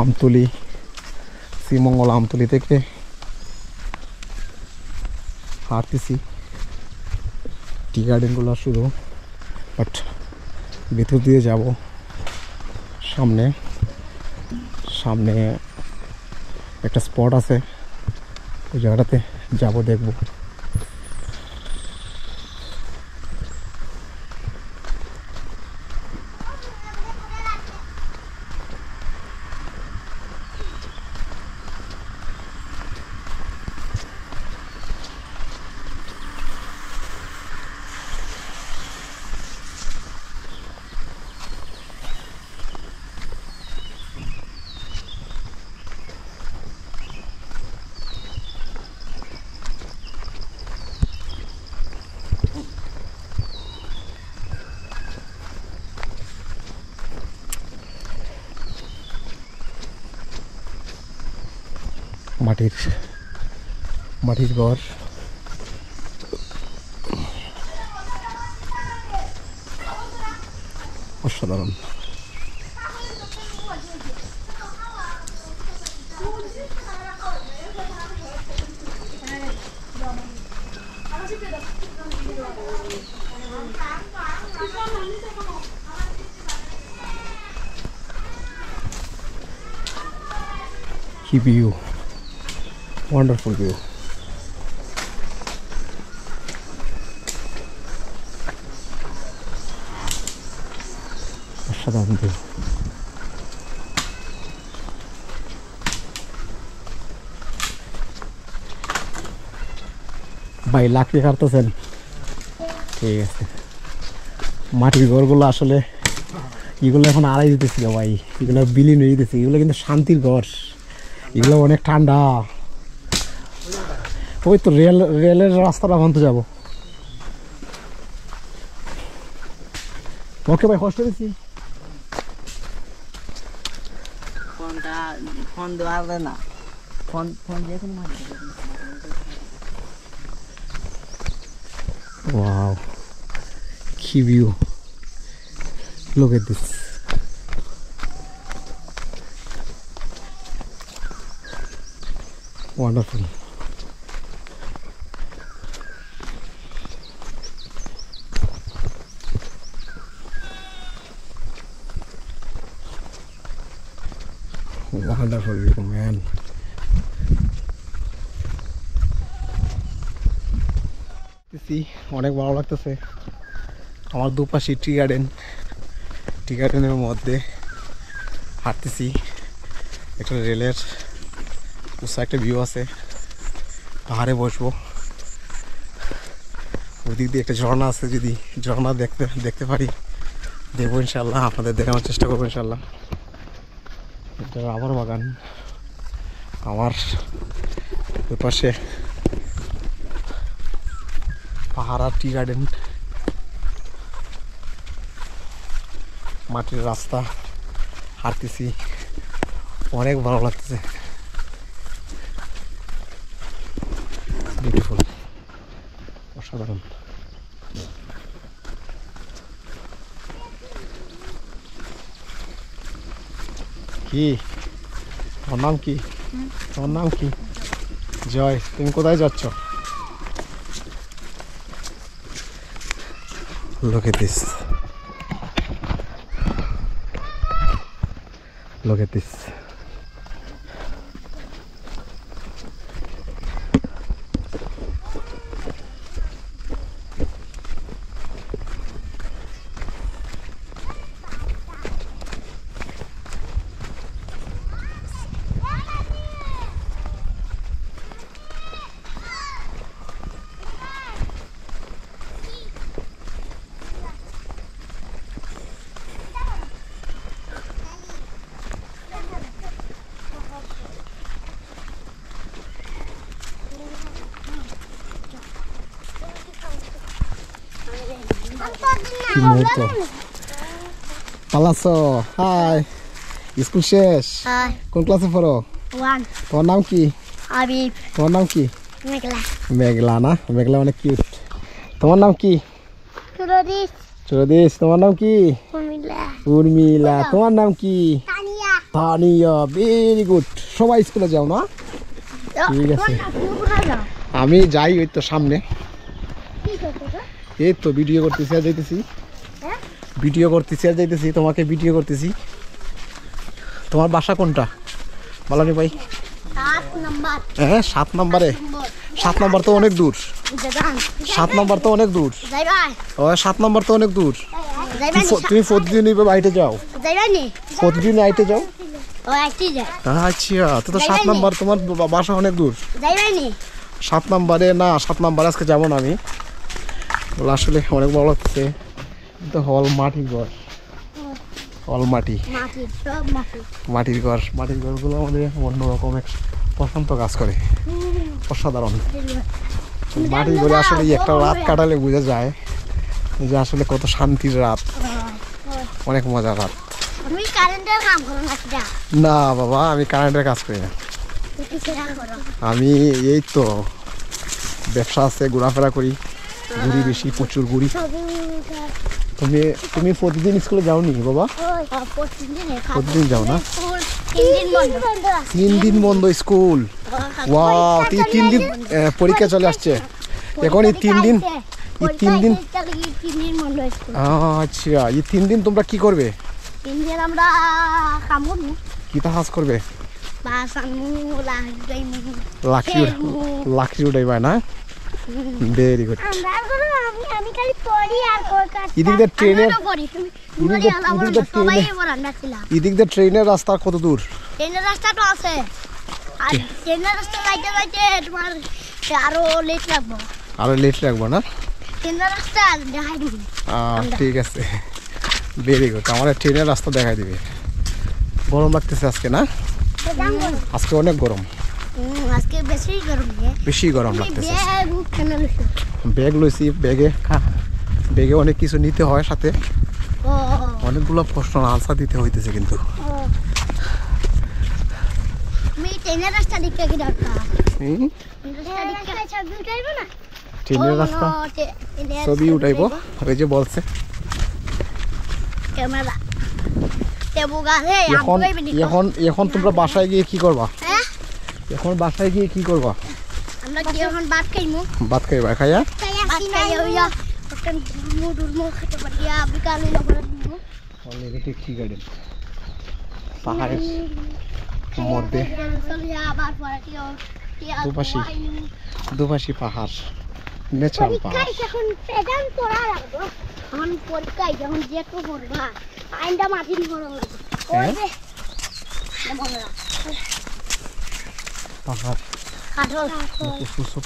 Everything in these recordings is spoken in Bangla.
আমতলি, শ্রীমঙ্গল আমতলি থেকে হাঁটতেছি টি গার্ডেনগুলো শুধু, বাট ভিতর দিয়ে যাব। সামনে সামনে একটা স্পট আছে, ওই জায়গাটাতে যাব, দেখব। মাটির ঘর, অসাধারণ। কি ভিউ, wonderful view. অসাধারণ ভিউ। ভাই লাকড়ি কাটতেছেন? ঠিক আছে। মাটির ঘরগুলো আসলে এগুলো এখন আড়াই দিতেছিল ভাই, এগুলো বিলীন হয়ে যেতেছে। এগুলো কিন্তু শান্তির ঘর, এগুলো অনেক ঠান্ডা। ওই তো রেলের রাস্তাটা ভাঙতে যাবো। ওকে ভাই, কষ্ট দিচ্ছি। ফোন দেওয়া না, ফোন যে কোনো মাঝে। Wow, কি view, look at this. Wonderful. Wonderful view, man. অনেক ভালো লাগতেছে। আমার দুপাশে টি গার্ডেনের মধ্যে হাঁটতেছি। একটা রেলের উঁচা একটা ভিউ আছে, পাহাড়ে বসবো। ওইদিক দিয়ে একটা ঝর্ণা আছে, যদি ঝর্ণা দেখতে পারি দেখবো ইনশাল্লাহ, আপনাদের দেখানোর চেষ্টা করবো ইনশাল্লাহ। এটা রাবার বাগান, আমার দুপাশে পাহাড় আর টি গার্ডেন, মাটির রাস্তা, হাঁটতেছি, অনেক ভালো লাগতেছে। বিউটিফুল, অসাধারণ। কি তোমার নাম কি? তোমার নাম কি? জয়, তুমি কোথায় যাচ্ছ? Look at this. Look at this. কি মুহূর্ত। পালাছো? হাই, স্কুল শেষ? কোন ক্লাসে পড়ো? 1. তোমার নাম কি? আবিব। তোমার নাম কি? মেঘলা। মেঘলা না? মেঘলা অনেক কিউট। তোমার নাম কি? সুরদিস। সুরদিস। তোমার নাম কি? উর্মিলা। উর্মিলা। তোমার নাম কি? তানিয়া। Tania very good. সবাই স্কুলে যাও না? ঠিক আছে, আমি যাই ওই তো সামনে। এই তো ভিডিও করতেছি আর যাইতেছি, ভিডিও করতেছি আর যাইতেছি, তোমাকে ভিডিও করতেছি। তোমার বাসা কোনটা বলানি ভাই? 7 নাম্বার। হ্যাঁ 7 নম্বরে। 7 নম্বর তো অনেক দূর। 7 নম্বর তো অনেক দূর। ও 7 নম্বর তো অনেক দূর। তুমি প্রতিদিন বাইরে যাও? প্রতিদিন হাইটে যাও? আচ্ছা, তো 7 নম্বর তোমার বাসা অনেক দূর। 7 নম্বরে না, 7 নম্বরে আজকে যাবো না আমি। আসলে অনেক বড় হচ্ছে তো, হল মাটির ঘর, হল মাটি, মাটির ঘর। মাটির ঘরগুলো আমাদের অন্যরকম এক প্রশান্ত কাজ করে, অসাধারণ। মাটির ঘরে আসলে একটা রাত কাটালে বোঝা যায় যে আসলে কত শান্তির রাত, অনেক মজার রাত। না বাবা, আমি কারেন্টের কাজ করি না। আমি এই তো ব্যবসা আছে, ঘোরাফেরা করি, ঘুরি বেশি, প্রচুর ঘুরি। তুমি প্রতিদিন স্কুলে যাওনি বাবা? প্রতিদিন যাও না? 3 দিন বন্ধ স্কুল। ওয়াও, 3 দিন পরীক্ষা চলে আসছে এখন। এই 3 দিন, এই 3 দিন, আচ্ছা এই 3 দিন তোমরা কি করবে? 3 দিন আমরা কাম করব। কি কাজ করবে? লাকড়ি উঠাইবা না? Very good. আমি খালি পড়ি আর এদিক দিয়ে ট্রেনের রাস্তা কত দূর? ট্রেনের রাস্তা তো আছে, আর ট্রেনের রাস্তা যাইতে যাইতে তোমার আরো লেট লাগবে। আরো লেট লাগবে না? ট্রেনের রাস্তা দেখাই দিবি। ঠিক আছে, ভেরি গুড। আমার ট্রেনের রাস্তা দেখাই দিবে। গরম লাগতেছে আজকে না? আজকে অনেক গরম। আজকে বেশি গরম, বেশি গরম লাগতেছে। ব্যাগ লইছি, ব্যাগে অনেক কিছু নিতে হয় সাথে, অনেকগুলো প্রশ্ন আনসার দিতে হইতেছে কিন্তু। আমি ট্রেনের রাস্তা দেখতে কি দরকার? ট্রেনের রাস্তা ছবি উঠাইবো, ওই যে বলছে ক্যামেরা। এখন তোমরা বাসায় গিয়ে কি করবা? এখন বাসায় গিয়ে কি করবা? আমরা কি এখন ভাত খাইমু? ভাত খাইবা? খাইয়া টি গার্ডেন পাহাড়ের মধ্যে দুপাশি পাহাড়, ন্যাচারাল পাহাড়। পরীক্ষায় যখন যে একটু পড়বা আইনটা মাটির ঘর পাহাড়,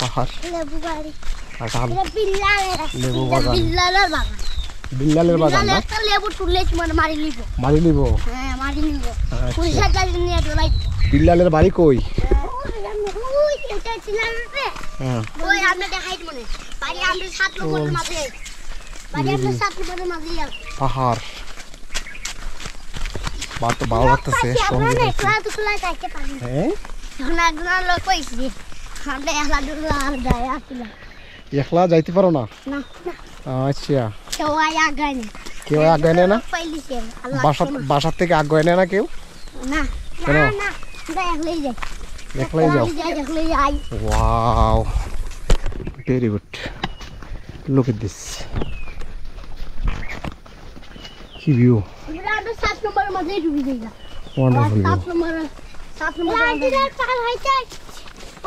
পাহাড়, লেবু বাড়ি, কাঁঠাল, লেবু বাগান, বিল্লালের বাগান। বিল্লালের বাগান না? একটা লেবু তুললেছি মানে মারি লিব। মারি লিব? হ্যাঁ মারি লিব। পুলিশের গাড়ি নিয়ে চলাই। বিল্লালের বাড়ি কই? ওই এটা ছিলাম রে। হ্যাঁ ওই আমরা দেখাই মনে বাড়ি আমরা 7 নম্বরের মাঝে, বাড়ি আমরা 7 নম্বরের মাঝে পাহাড়। বাত তো ভালো লাগতেছে সঙ্গে। একলা দুলা যাইতে পারি। হ্যাঁ এখন একজন লোক কইছি আমরা একলা দুলা যায় আসলে। একলা যাইতে পারো না? না। আচ্ছা, কেউ আগায় না। কেউ আগায় না? পাইলিছে বাসার থেকে আগায় না কেউ? না কেন? না একলাই যাই। একলাই যাও? একলাই যাই। Wow, very good. Look at this, কি ভিউ। আমরা 7 নম্বরের মাঝে ঢুকে যাই। Wonderful view. 7 নম্বর রাজিদার পার হইছে।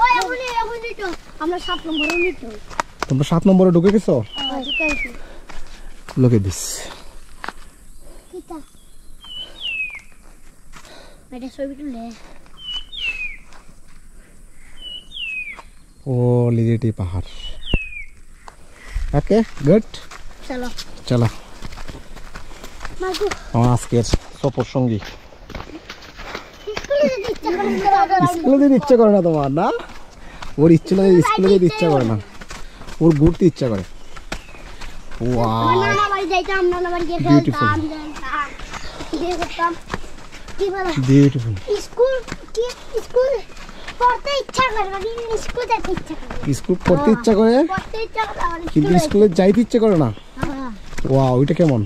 ওই এমনি তো আমরা 7 নম্বরে নিতো। তোমরা 7 নম্বরে ঢুকে গেছো? ঢুকেছি। Look at this. কিটা এটা ছবি তুলে। ও লিজেটি পাহাড়। ওকে গুড, চলো চলো। মাগু আমার আজকের সফর সঙ্গী। স্কুলে যেতে ইচ্ছা করে না। স্কুলে যেতে ইচ্ছা করে না তোমার? না, ওর স্কুলে যেতে ইচ্ছা করে না, ওর ঘুরতে ইচ্ছা করে। ওয়াও, নানা বাড়ি যাইতাম, নানা বাড়ি গিয়ে খেলতাম, করতাম। কি বলো? বিউটিফুল। স্কুল পড়তে ইচ্ছা করে না, স্কুল যেতে ইচ্ছা করে। স্কুল পড়তে ইচ্ছা করে পড়তে ইচ্ছা করে কিন্তু স্কুলে যাইতে ইচ্ছা করে না। ওয়াও, এটা কেমন?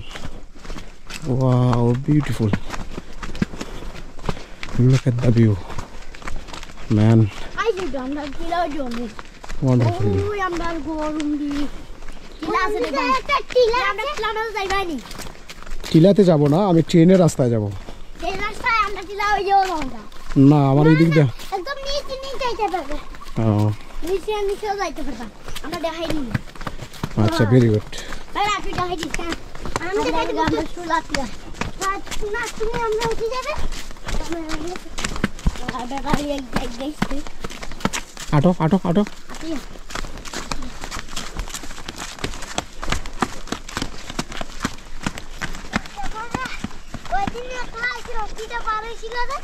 Wow, beautiful. Look at the view. Man, I did আমরা টিলা জমি wonderful. ওই আমরা গরম দি টিলা আছে একটা টিলা আমরা টিলা যাইবানি টিলাতে যাব না, আমি ট্রেনের রাস্তায় যাব। এই রাস্তায় আমরা টিলা ওই যাবো না, আমার এই দিক দিয়ে। একদম নিচে যাইতে পারবে নিচে যাইতে পারবা আমরা দেখাই দিই আচ্ছা, ভেরি গুড। ভাই আপনি দেখাই দিন আমরা দেখাই দিব আমরা সুলাতিয়া না তুমি আমরা উঠে যাবে আমরা গাড়ি এক দেখছি আটো আটো আটো। আপনি ওই দিন ক্লাস রকিটা পারে ছিল না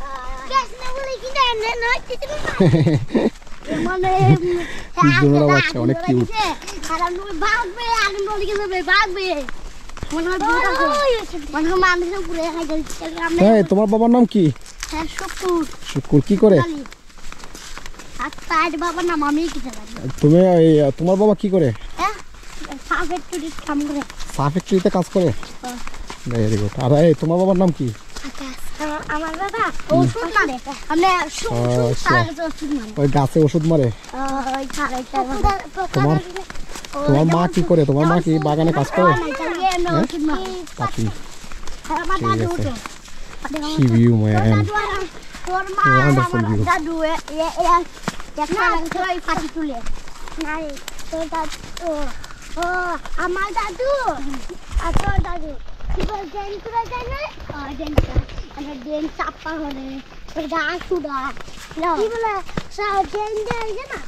ক্লাস না বলে কি জানেন না মানে জোড়া বাচ্চা অনেক কিউট। আর আমি ভাগবে আগুন বলে গেছে ভাগবে মনে হয় দুটো মনে হয় মানুষের উপরে খাই যাচ্ছে আমরা এই তোমার বাবার নাম কি? হ্যাঁ শুকুর শুকুর। কি করে? আর তার বাবার নাম আমি কি জানি তুমি তোমার বাবা কি করে? হ্যাঁ সাফের টুরি কাম করে চা ফ্যাক্টরিতে কাজ করে। Very good. আর এই তোমার বাবার নাম কি? আমার বাবা ওষুধ মারে আমরা ওষুধ মারে ওই গাছে ওষুধ মারে। ওই খারাইটা তোমার মা কি করে? তোমার মা কি বাগানে কাজ করে? ওষুধ মারে পাখি। আমার দাদু তো কি ভিউ ম্যান। তোর মা Wonderful view. দাদু ওই পাখি তুলে নাই তোর দাদু ও আমার দাদু আর তোর দাদু কি বল জেন করে যায় না জেন আমরা জেন চাপা হলে ওই গাছ সুদা কি বলে সব জেন দেয় না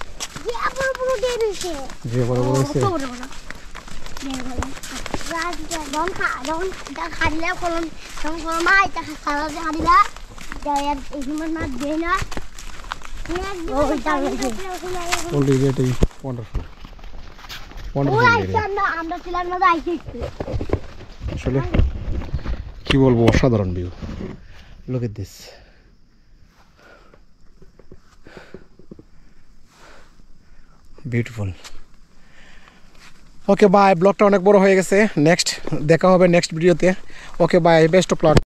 যে বড় বড় ডেন হইছে যে বড় বড় হয়েছে। বড় বড় ডেন বলে রাত যখন এটা খাইলে কোন কোন মা এটা খাওয়া খাইলা যাই এই সময় না দেয় না Already getting wonderful. Wonderful area. আমরা ছিলাম না আইছি আসলে কি বলবো, অসাধারণ view. Look at this. Beautiful. Okay bye, ব্লগটা অনেক বড় হয়ে গেছে। নেক্সট দেখা হবে নেক্সট ভিডিওতে। Okay bye, best of luck.